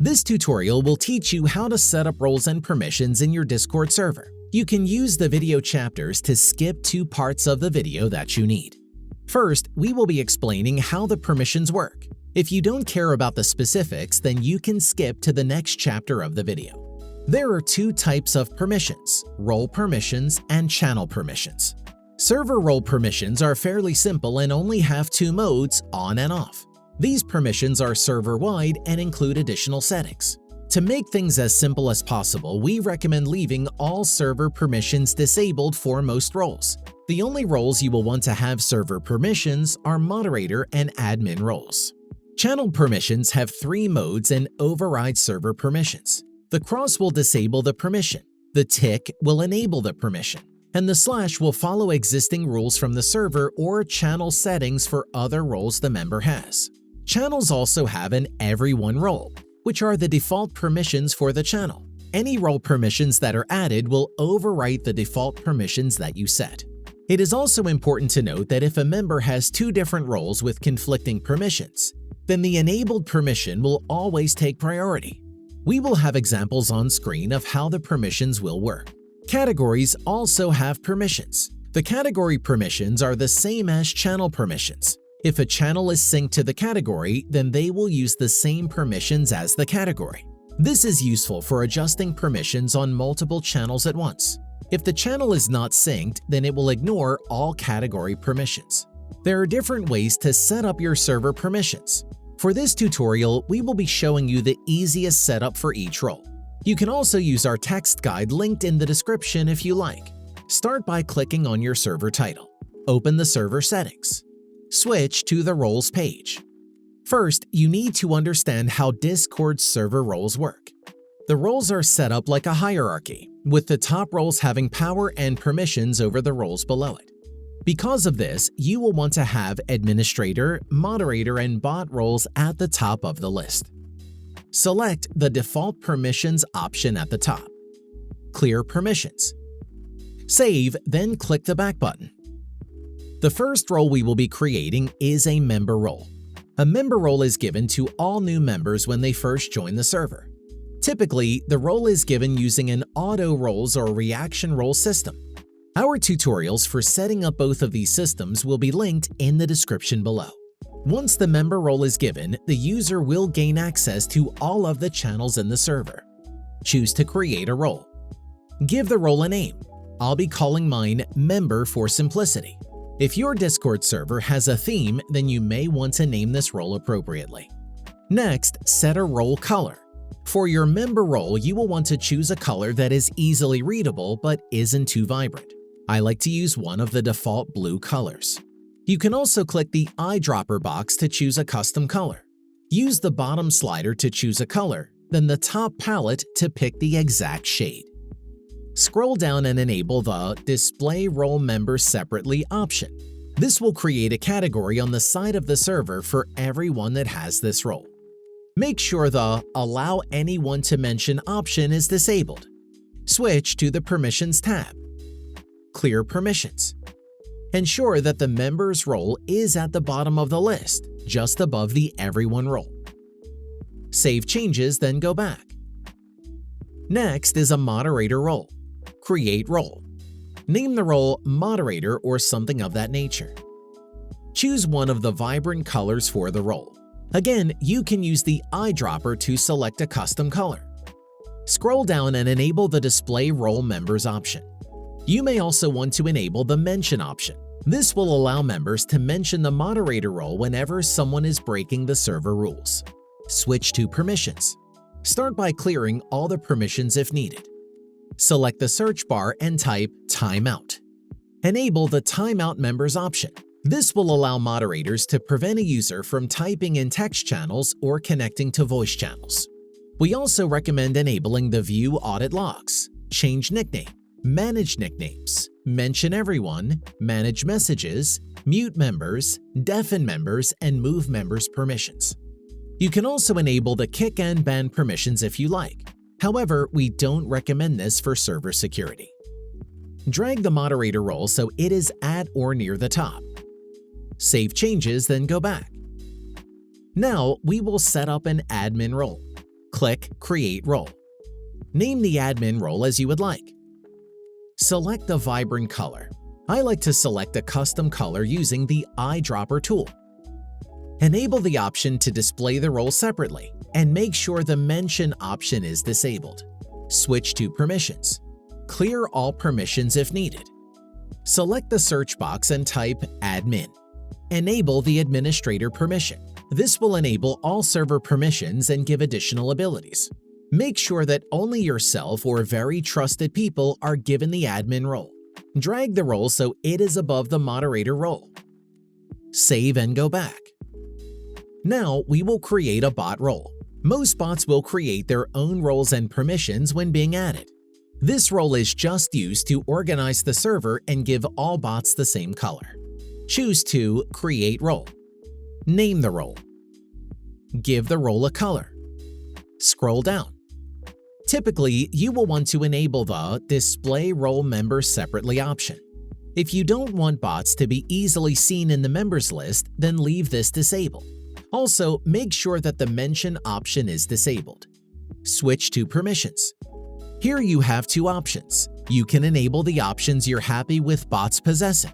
This tutorial will teach you how to set up roles and permissions in your Discord server. You can use the video chapters to skip 2 parts of the video that you need. First, we will be explaining how the permissions work. If you don't care about the specifics, then you can skip to the next chapter of the video. There are 2 types of permissions: role permissions and channel permissions. Server role permissions are fairly simple and only have 2 modes, on and off. These permissions are server-wide and include additional settings. To make things as simple as possible, we recommend leaving all server permissions disabled for most roles. The only roles you will want to have server permissions are moderator and admin roles. Channel permissions have 3 modes and override server permissions. The cross will disable the permission, the tick will enable the permission, and the slash will follow existing rules from the server or channel settings for other roles the member has. Channels also have an everyone role, which are the default permissions for the channel. Any role permissions that are added will overwrite the default permissions that you set. It is also important to note that if a member has 2 different roles with conflicting permissions, then the enabled permission will always take priority. We will have examples on screen of how the permissions will work. Categories also have permissions. The category permissions are the same as channel permissions. If a channel is synced to the category, then they will use the same permissions as the category. This is useful for adjusting permissions on multiple channels at once. If the channel is not synced, then it will ignore all category permissions. There are different ways to set up your server permissions. For this tutorial, we will be showing you the easiest setup for each role. You can also use our text guide linked in the description if you like. Start by clicking on your server title. Open the server settings. Switch to the roles page. First, you need to understand how Discord's server roles work. The roles are set up like a hierarchy, with the top roles having power and permissions over the roles below it. Because of this, you will want to have administrator, moderator, and bot roles at the top of the list. Select the default permissions option at the top. Clear permissions. Save, then click the back button. The first role we will be creating is a member role. A member role is given to all new members when they first join the server. Typically, the role is given using an auto roles or reaction role system. Our tutorials for setting up both of these systems will be linked in the description below. Once the member role is given, the user will gain access to all of the channels in the server. Choose to create a role. Give the role a name. I'll be calling mine Member for simplicity. If your Discord server has a theme, then you may want to name this role appropriately. Next, set a role color. For your member role, you will want to choose a color that is easily readable but isn't too vibrant. I like to use one of the default blue colors. You can also click the eyedropper box to choose a custom color. Use the bottom slider to choose a color, then the top palette to pick the exact shade. Scroll down and enable the Display Role Members Separately option. This will create a category on the side of the server for everyone that has this role. Make sure the Allow Anyone to Mention option is disabled. Switch to the Permissions tab. Clear permissions. Ensure that the member's role is at the bottom of the list, just above the Everyone role. Save changes, then go back. Next is a moderator role. Create role. Name the role Moderator or something of that nature. Choose one of the vibrant colors for the role. Again, you can use the eyedropper to select a custom color. Scroll down and enable the Display Role Members option. You may also want to enable the Mention option. This will allow members to mention the moderator role whenever someone is breaking the server rules. Switch to Permissions. Start by clearing all the permissions if needed. Select the search bar and type Timeout. Enable the Timeout Members option. This will allow moderators to prevent a user from typing in text channels or connecting to voice channels. We also recommend enabling the View Audit Logs, Change Nickname, Manage Nicknames, Mention Everyone, Manage Messages, Mute Members, Deafen Members, and Move Members permissions. You can also enable the Kick and Ban permissions if you like. However, we don't recommend this for server security. Drag the moderator role so it is at or near the top. Save changes, then go back. Now, we will set up an admin role. Click Create Role. Name the admin role as you would like. Select a vibrant color. I like to select a custom color using the eyedropper tool. Enable the option to display the role separately and make sure the mention option is disabled. Switch to permissions. Clear all permissions if needed. Select the search box and type admin. Enable the administrator permission. This will enable all server permissions and give additional abilities. Make sure that only yourself or very trusted people are given the admin role. Drag the role so it is above the moderator role. Save and go back. Now we will create a bot role. Most bots will create their own roles and permissions when being added. This role is just used to organize the server and give all bots the same color. Choose to Create Role. Name the role. Give the role a color. Scroll down. Typically, you will want to enable the Display Role Members Separately option. If you don't want bots to be easily seen in the members list, then leave this disabled. Also, make sure that the Mention option is disabled. Switch to Permissions. Here you have two options. You can enable the options you're happy with bots possessing,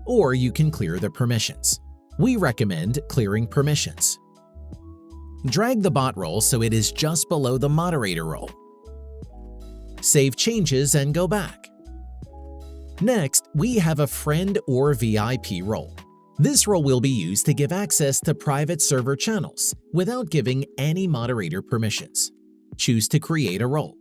or you can clear the permissions. We recommend clearing permissions. Drag the bot role so it is just below the moderator role. Save changes and go back. Next, we have a friend or VIP role. This role will be used to give access to private server channels without giving any moderator permissions. Choose to create a role.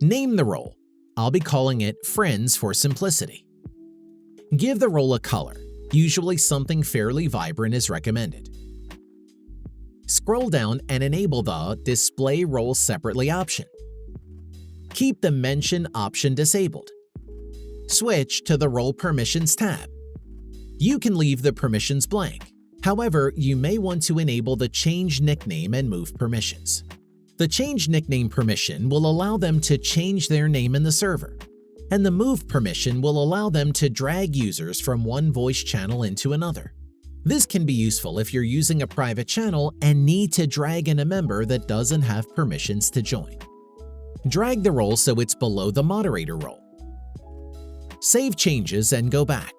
Name the role. I'll be calling it Friends for simplicity. Give the role a color. Usually something fairly vibrant is recommended. Scroll down and enable the Display Role Separately option. Keep the Mention option disabled. Switch to the Role Permissions tab. You can leave the permissions blank. However, you may want to enable the Change Nickname and Move permissions. The Change Nickname permission will allow them to change their name in the server, and the Move permission will allow them to drag users from one voice channel into another. This can be useful if you're using a private channel and need to drag in a member that doesn't have permissions to join. Drag the role so it's below the moderator role. Save changes and go back.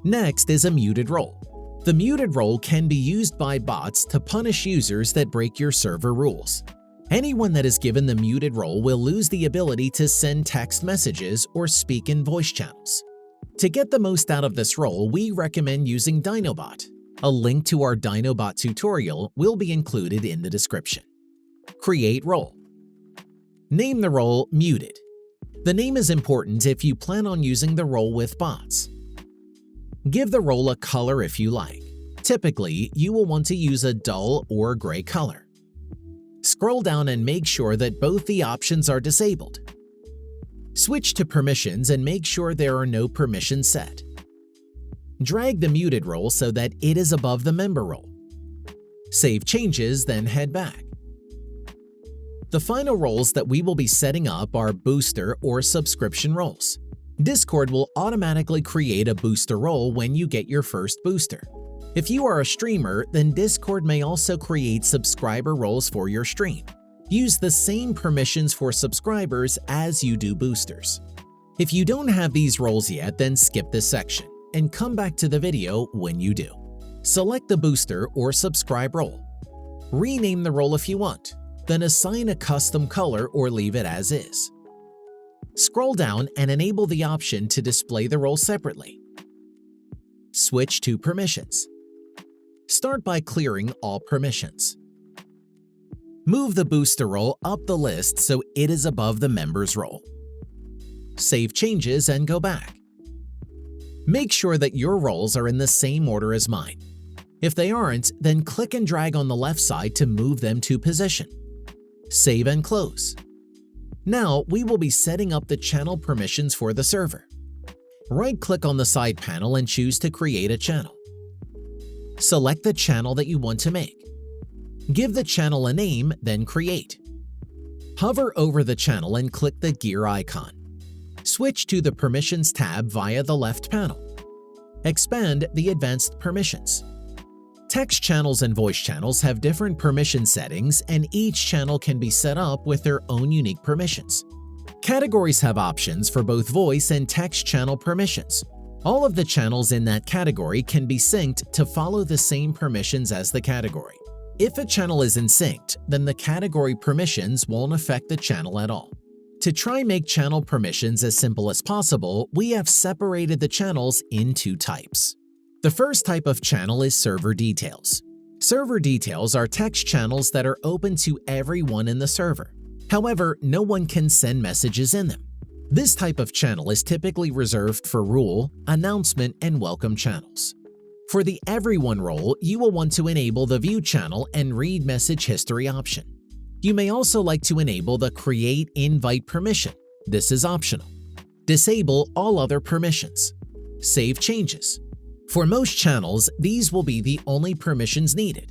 Next is a muted role. The muted role can be used by bots to punish users that break your server rules. Anyone that is given the muted role will lose the ability to send text messages or speak in voice channels. To get the most out of this role, we recommend using Dinobot. A link to our Dinobot tutorial will be included in the description. Create role. Name the role Muted. The name is important if you plan on using the role with bots. Give the role a color if you like. Typically, you will want to use a dull or gray color. Scroll down and make sure that both the options are disabled. Switch to permissions and make sure there are no permissions set. Drag the muted role so that it is above the member role. Save changes, then head back. The final roles that we will be setting up are booster or subscription roles. Discord will automatically create a booster role when you get your first booster. If you are a streamer, then Discord may also create subscriber roles for your stream. Use the same permissions for subscribers as you do boosters. If you don't have these roles yet, then skip this section and come back to the video when you do. Select the booster or subscribe role. Rename the role if you want, then assign a custom color or leave it as is. Scroll down and enable the option to display the role separately. Switch to permissions. Start by clearing all permissions. Move the booster role up the list so it is above the member's role. Save changes and go back. Make sure that your roles are in the same order as mine. If they aren't, then click and drag on the left side to move them to position. Save and close. Now we will be setting up the channel permissions for the server. Right-click on the side panel and choose to create a channel. Select the channel that you want to make. Give the channel a name, then create. Hover over the channel and click the gear icon. Switch to the Permissions tab via the left panel. Expand the Advanced Permissions. Text channels and voice channels have different permission settings, and each channel can be set up with their own unique permissions. Categories have options for both voice and text channel permissions. All of the channels in that category can be synced to follow the same permissions as the category. If a channel isn't synced, then the category permissions won't affect the channel at all. To try make channel permissions as simple as possible, we have separated the channels into types. The first type of channel is server details. Server details are text channels that are open to everyone in the server. However, no one can send messages in them. This type of channel is typically reserved for rule, announcement, and welcome channels. For the Everyone role, you will want to enable the View Channel and Read Message History option. You may also like to enable the Create Invite permission. This is optional. Disable all other permissions. Save changes. For most channels, these will be the only permissions needed.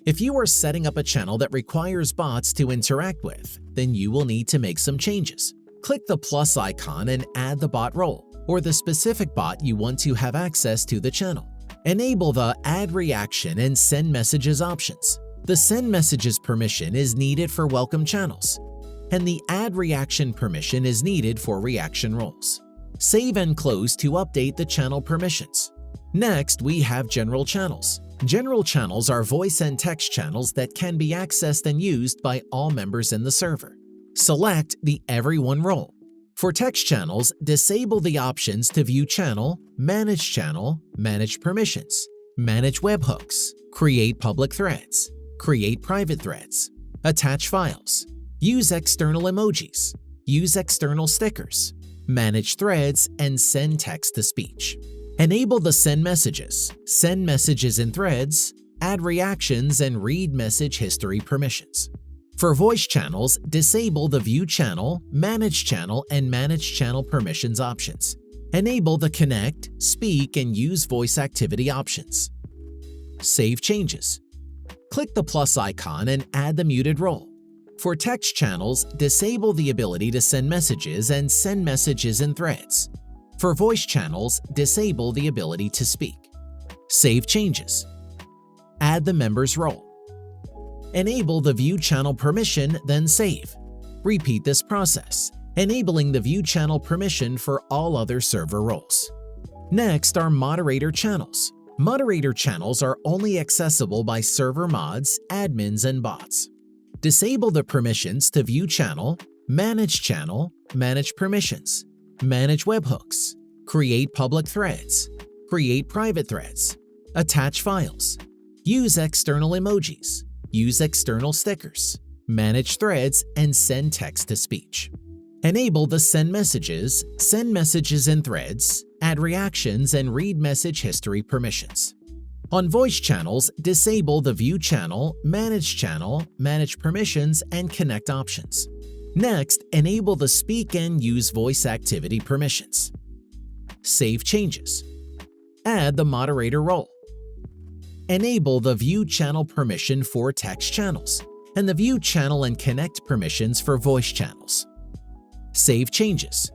If you are setting up a channel that requires bots to interact with, then you will need to make some changes. Click the plus icon and add the bot role, or the specific bot you want to have access to the channel. Enable the Add Reaction and Send Messages options. The Send Messages permission is needed for welcome channels, and the Add Reaction permission is needed for reaction roles. Save and close to update the channel permissions. Next, we have General Channels. General channels are voice and text channels that can be accessed and used by all members in the server. Select the Everyone role. For text channels, disable the options to view channel, manage permissions, manage webhooks, create public threads, create private threads, attach files, use external emojis, use external stickers, manage threads, and send text-to-speech. Enable the send messages in threads, add reactions, and read message history permissions. For voice channels, disable the View Channel, Manage Channel permissions options. Enable the Connect, Speak, and Use Voice Activity options. Save changes. Click the plus icon and add the muted role. For text channels, disable the ability to send messages and send messages in threads. For voice channels, disable the ability to speak. Save changes. Add the member's role. Enable the View Channel permission, then save. Repeat this process, enabling the View Channel permission for all other server roles. Next are Moderator Channels. Moderator channels are only accessible by server mods, admins, and bots. Disable the permissions to View Channel, Manage permissions, manage webhooks, create public threads, create private threads, attach files, use external emojis, use external stickers, manage threads, and send text-to-speech. Enable the send messages in threads, add reactions, and read message history permissions. On voice channels, disable the View Channel, Manage permissions, and Connect options. Next, enable the Speak and Use Voice Activity permissions. Save changes. Add the Moderator role. Enable the View Channel permission for text channels, and the View Channel and Connect permissions for voice channels. Save changes.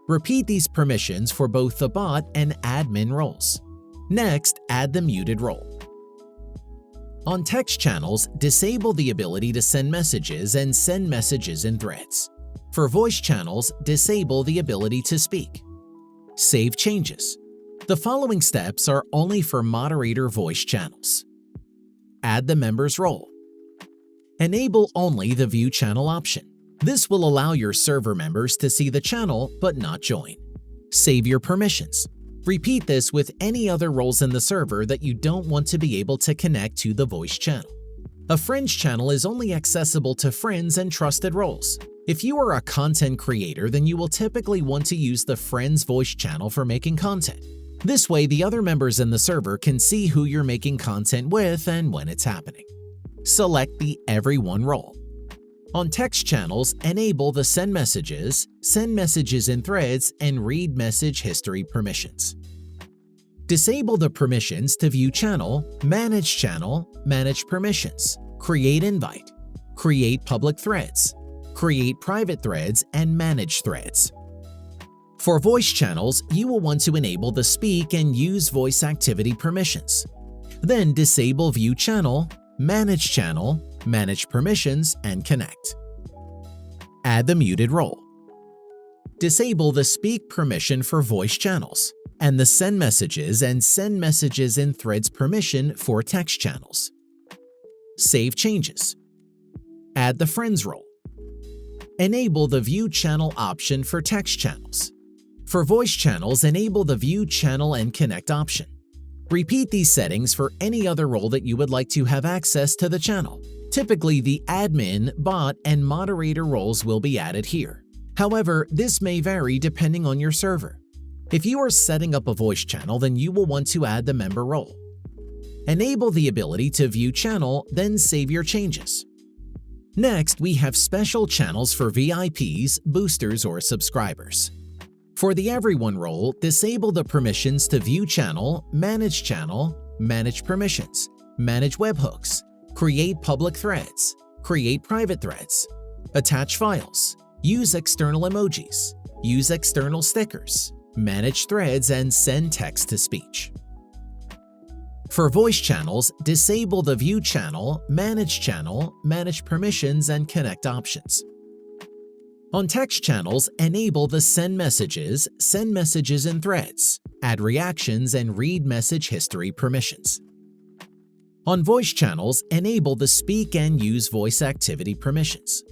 Repeat these permissions for both the bot and admin roles. Next, add the muted role. On text channels, disable the ability to send messages and send messages in threads. For voice channels, disable the ability to speak. Save changes. The following steps are only for moderator voice channels. Add the member's role. Enable only the View Channel option. This will allow your server members to see the channel but not join. Save your permissions. Repeat this with any other roles in the server that you don't want to be able to connect to the voice channel. A Friends channel is only accessible to friends and trusted roles. If you are a content creator, then you will typically want to use the Friends voice channel for making content. This way, the other members in the server can see who you're making content with and when it's happening. Select the Everyone role. On text channels, enable the send messages in threads, and read message history permissions. Disable the permissions to View Channel, Manage permissions, create invite, create public threads, create private threads, and manage threads. For voice channels, you will want to enable the Speak and Use Voice Activity permissions. Then disable View Channel, Manage Permissions, and Connect. Add the muted role. Disable the speak permission for voice channels and the send messages in threads permission for text channels. Save changes. Add the friends role. Enable the view channel option for text channels. For voice channels, enable the view channel and connect option. Repeat these settings for any other role that you would like to have access to the channel. Typically, the admin, bot, and moderator roles will be added here. However, this may vary depending on your server. If you are setting up a voice channel, then you will want to add the member role. Enable the ability to view channel, then save your changes. Next, we have special channels for VIPs, boosters, or subscribers. For the Everyone role, disable the permissions to view channel, manage permissions, manage webhooks, create public threads, create private threads, attach files, use external emojis, use external stickers, manage threads, and send text-to-speech. For voice channels, disable the view channel, manage permissions, and connect options. On text channels, enable the send messages in threads, add reactions, and read message history permissions. On voice channels, enable the speak and use voice activity permissions.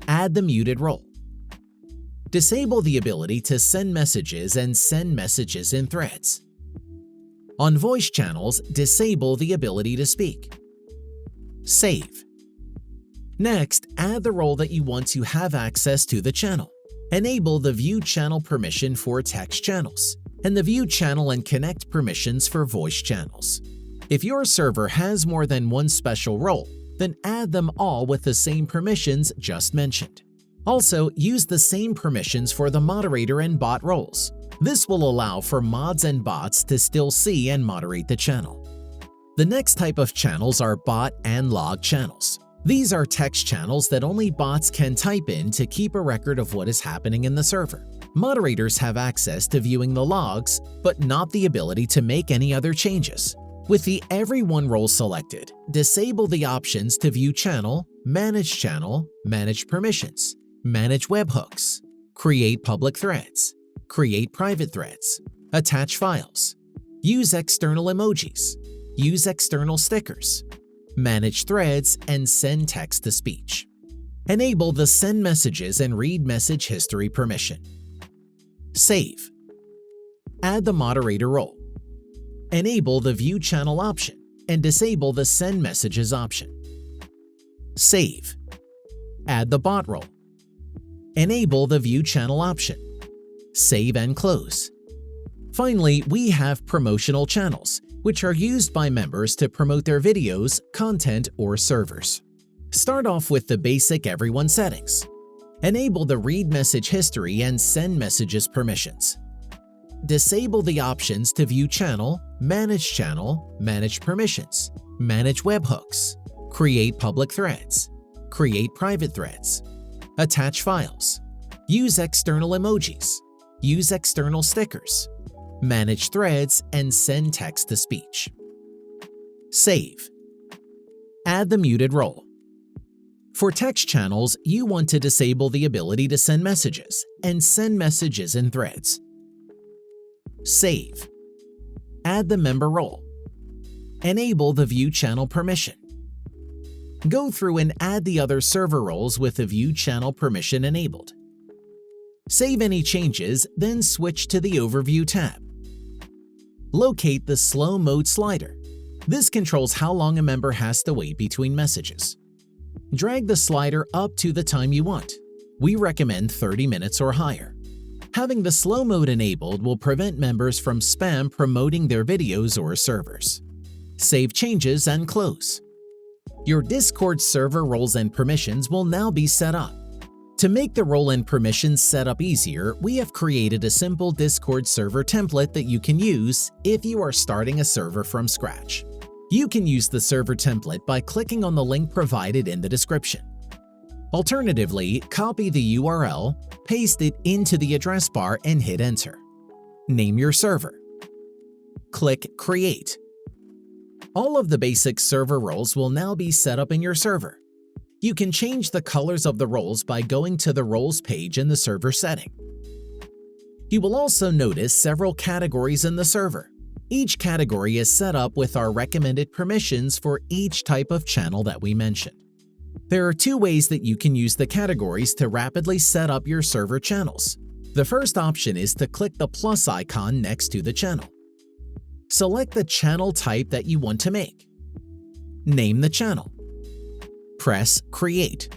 Add the muted role. Disable the ability to send messages in threads. On voice channels, disable the ability to speak. Save. Next, add the role that you want to have access to the channel. Enable the view channel permission for text channels and the view channel and connect permissions for voice channels. If your server has more than one special role, then add them all with the same permissions just mentioned. Also, use the same permissions for the moderator and bot roles. This will allow for mods and bots to still see and moderate the channel. The next type of channels are bot and log channels. These are text channels that only bots can type in to keep a record of what is happening in the server. Moderators have access to viewing the logs, but not the ability to make any other changes. With the Everyone role selected, disable the options to view channel, manage permissions, manage webhooks, create public threads, create private threads, attach files, use external emojis, use external stickers, manage threads, and send text-to-speech. Enable the send messages and read message history permission. Save. Add the moderator role. Enable the view channel option and disable the send messages option. Save. Add the bot role. Enable the view channel option. Save and close. Finally, we have promotional channels, which are used by members to promote their videos, content, or servers. Start off with the basic Everyone settings. Enable the read message history and send messages permissions. Disable the options to view channel, manage permissions, manage webhooks, create public threads, create private threads, attach files, use external emojis, use external stickers, manage threads, and send text-to-speech. Save. Add the muted role. For text channels, you want to disable the ability to send messages and send messages in threads. Save. Add the member role. Enable the view channel permission. Go through and add the other server roles with the view channel permission enabled. Save any changes, then switch to the Overview tab. Locate the slow mode slider. This controls how long a member has to wait between messages. Drag the slider up to the time you want. We recommend 30 minutes or higher. Having the slow mode enabled will prevent members from spam promoting their videos or servers. Save changes and close. Your Discord server roles and permissions will now be set up. To make the role and permissions setup easier, we have created a simple Discord server template that you can use if you are starting a server from scratch. You can use the server template by clicking on the link provided in the description. Alternatively, copy the URL, paste it into the address bar, and hit enter. Name your server. Click Create. All of the basic server roles will now be set up in your server. You can change the colors of the roles by going to the Roles page in the server setting. You will also notice several categories in the server. Each category is set up with our recommended permissions for each type of channel that we mentioned. There are two ways that you can use the categories to rapidly set up your server channels. The first option is to click the plus icon next to the channel. Select the channel type that you want to make. Name the channel. Press Create.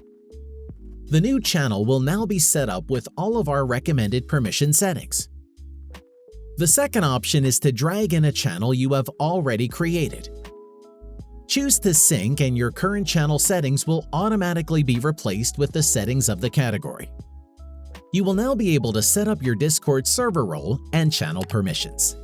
The new channel will now be set up with all of our recommended permission settings. The second option is to drag in a channel you have already created. Choose to sync and your current channel settings will automatically be replaced with the settings of the category. You will now be able to set up your Discord server role and channel permissions.